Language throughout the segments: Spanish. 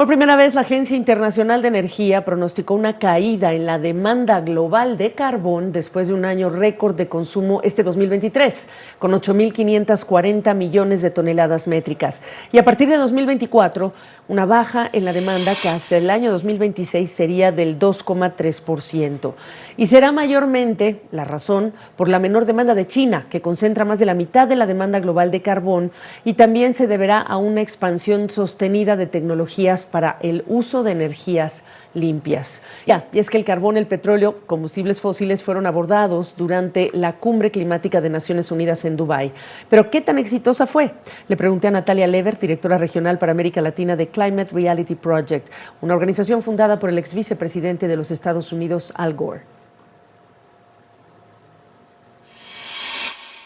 Por primera vez, la Agencia Internacional de Energía pronosticó una caída en la demanda global de carbón después de un año récord de consumo este 2023, con 8.540 millones de toneladas métricas. Y a partir de 2024, una baja en la demanda que hasta el año 2026 sería del 2,3%. Y será mayormente la razón por la menor demanda de China, que concentra más de la mitad de la demanda global de carbón, y también se deberá a una expansión sostenida de tecnologías para el uso de energías limpias. Y es que el carbón, el petróleo, combustibles fósiles fueron abordados durante la Cumbre Climática de Naciones Unidas en Dubái. Pero ¿qué tan exitosa fue? Le pregunté a Natalia Lever, directora regional para América Latina de Climate Reality Project, una organización fundada por el ex vicepresidente de los Estados Unidos, Al Gore.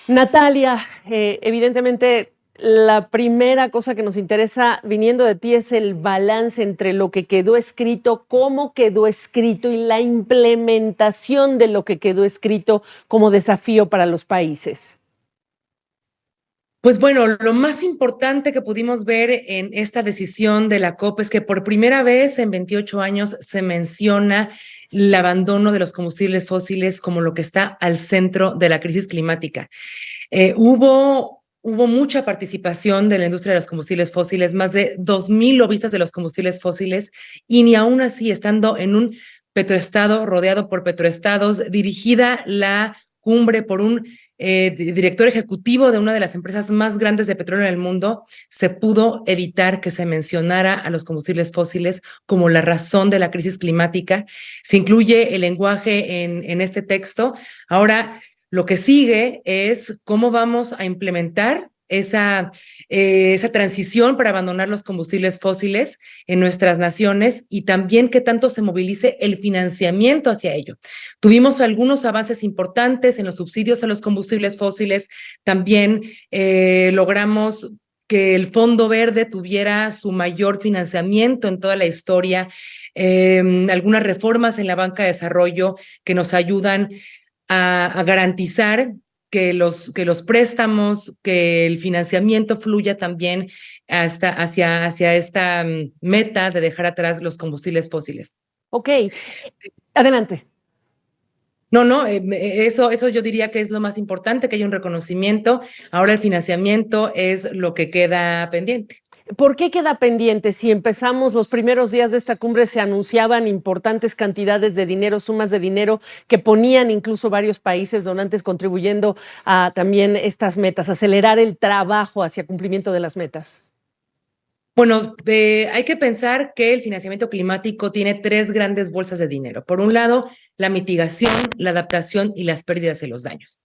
Natalia, evidentemente la primera cosa que nos interesa viniendo de ti es el balance entre lo que quedó escrito, cómo quedó escrito y la implementación de lo que quedó escrito como desafío para los países. Pues bueno, lo más importante que pudimos ver en esta decisión de la COP es que por primera vez en 28 años se menciona el abandono de los combustibles fósiles como lo que está al centro de la crisis climática. Hubo mucha participación de la industria de los combustibles fósiles, más de 2,000 lobistas de los combustibles fósiles, y ni aún así, estando en un petroestado, rodeado por petroestados, dirigida la cumbre por un director ejecutivo de una de las empresas más grandes de petróleo en el mundo, se pudo evitar que se mencionara a los combustibles fósiles como la razón de la crisis climática. Se incluye el lenguaje en este texto. Ahora, lo que sigue es cómo vamos a implementar esa transición para abandonar los combustibles fósiles en nuestras naciones y también qué tanto se movilice el financiamiento hacia ello. Tuvimos algunos avances importantes en los subsidios a los combustibles fósiles, también logramos que el Fondo Verde tuviera su mayor financiamiento en toda la historia, algunas reformas en la banca de desarrollo que nos ayudan a garantizar que los préstamos, que el financiamiento fluya también hacia esta meta de dejar atrás los combustibles fósiles. Ok, adelante. No, eso yo diría que es lo más importante, que haya un reconocimiento. Ahora el financiamiento es lo que queda pendiente. ¿Por qué queda pendiente? Si empezamos los primeros días de esta cumbre, se anunciaban importantes cantidades de dinero, sumas de dinero que ponían incluso varios países donantes contribuyendo a también estas metas, acelerar el trabajo hacia cumplimiento de las metas. Bueno, hay que pensar que el financiamiento climático tiene tres grandes bolsas de dinero. Por un lado, la mitigación, la adaptación y las pérdidas y los daños.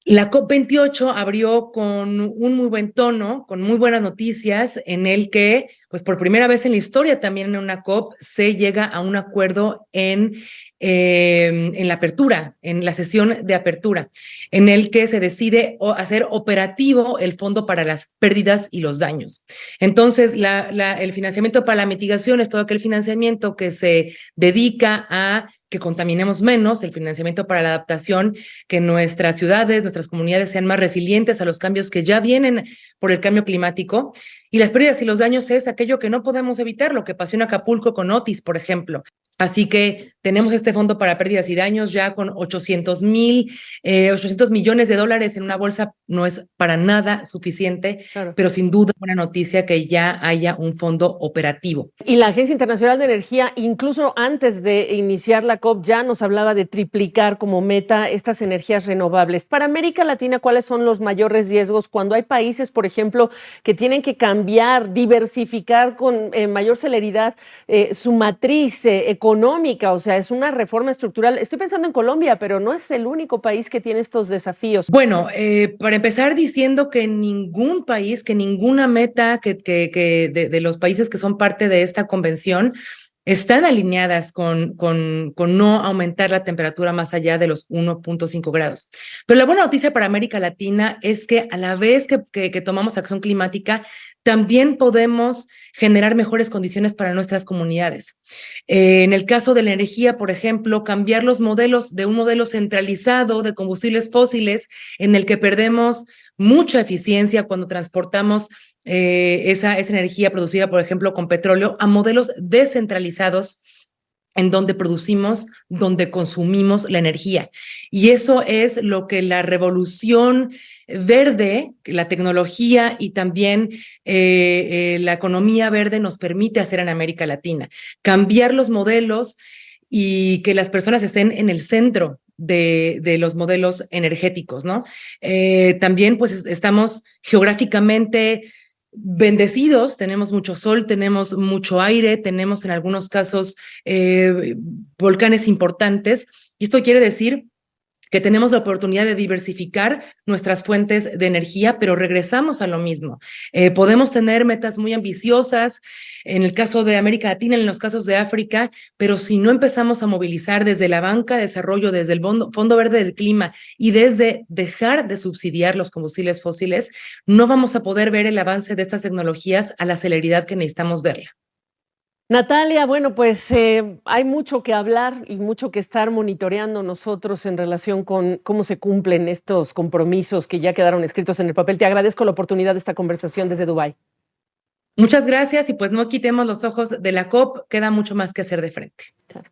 La COP28 abrió con un muy buen tono, con muy buenas noticias, en el que, pues por primera vez en la historia también en una COP, se llega a un acuerdo en la apertura, en la sesión de apertura, en el que se decide hacer operativo el fondo para las pérdidas y los daños. Entonces, el financiamiento para la mitigación es todo aquel financiamiento que se dedica a que contaminemos menos, el financiamiento para la adaptación, que nuestras ciudades, nuestras comunidades sean más resilientes a los cambios que ya vienen por el cambio climático. Y las pérdidas y los daños es aquello que no podemos evitar, lo que pasó en Acapulco con Otis, por ejemplo. Así que tenemos este fondo para pérdidas y daños ya con 800 millones de dólares en una bolsa. No es para nada suficiente, claro, pero sin duda buena noticia que ya haya un fondo operativo. Y la Agencia Internacional de Energía, incluso antes de iniciar la COP, ya nos hablaba de triplicar como meta estas energías renovables. Para América Latina, ¿cuáles son los mayores riesgos cuando hay países, por ejemplo, que tienen que cambiar, diversificar con mayor celeridad su matriz económica? O sea, es una reforma estructural. Estoy pensando en Colombia, pero no es el único país que tiene estos desafíos. Bueno, para empezar diciendo que ningún país, que ninguna meta de los países que son parte de esta convención están alineadas con no aumentar la temperatura más allá de los 1,5 grados. Pero la buena noticia para América Latina es que a la vez que tomamos acción climática, también podemos generar mejores condiciones para nuestras comunidades. En el caso de la energía, por ejemplo, cambiar los modelos de un modelo centralizado de combustibles fósiles en el que perdemos mucha eficiencia cuando transportamos esa energía producida, por ejemplo, con petróleo, a modelos descentralizados en donde producimos, donde consumimos la energía. Y eso es lo que la revolución verde, la tecnología y también la economía verde nos permite hacer en América Latina. Cambiar los modelos y que las personas estén en el centro de los modelos energéticos, ¿no? También pues estamos geográficamente bendecidos, tenemos mucho sol, tenemos mucho aire, tenemos en algunos casos volcanes importantes, y esto quiere decir que tenemos la oportunidad de diversificar nuestras fuentes de energía, pero regresamos a lo mismo. Podemos tener metas muy ambiciosas en el caso de América Latina, en los casos de África, pero si no empezamos a movilizar desde la banca de desarrollo, desde el Fondo Verde del Clima y desde dejar de subsidiar los combustibles fósiles, no vamos a poder ver el avance de estas tecnologías a la celeridad que necesitamos verla. Natalia, bueno, pues hay mucho que hablar y mucho que estar monitoreando nosotros en relación con cómo se cumplen estos compromisos que ya quedaron escritos en el papel. Te agradezco la oportunidad de esta conversación desde Dubái. Muchas gracias y pues no quitemos los ojos de la COP, queda mucho más que hacer de frente. Claro.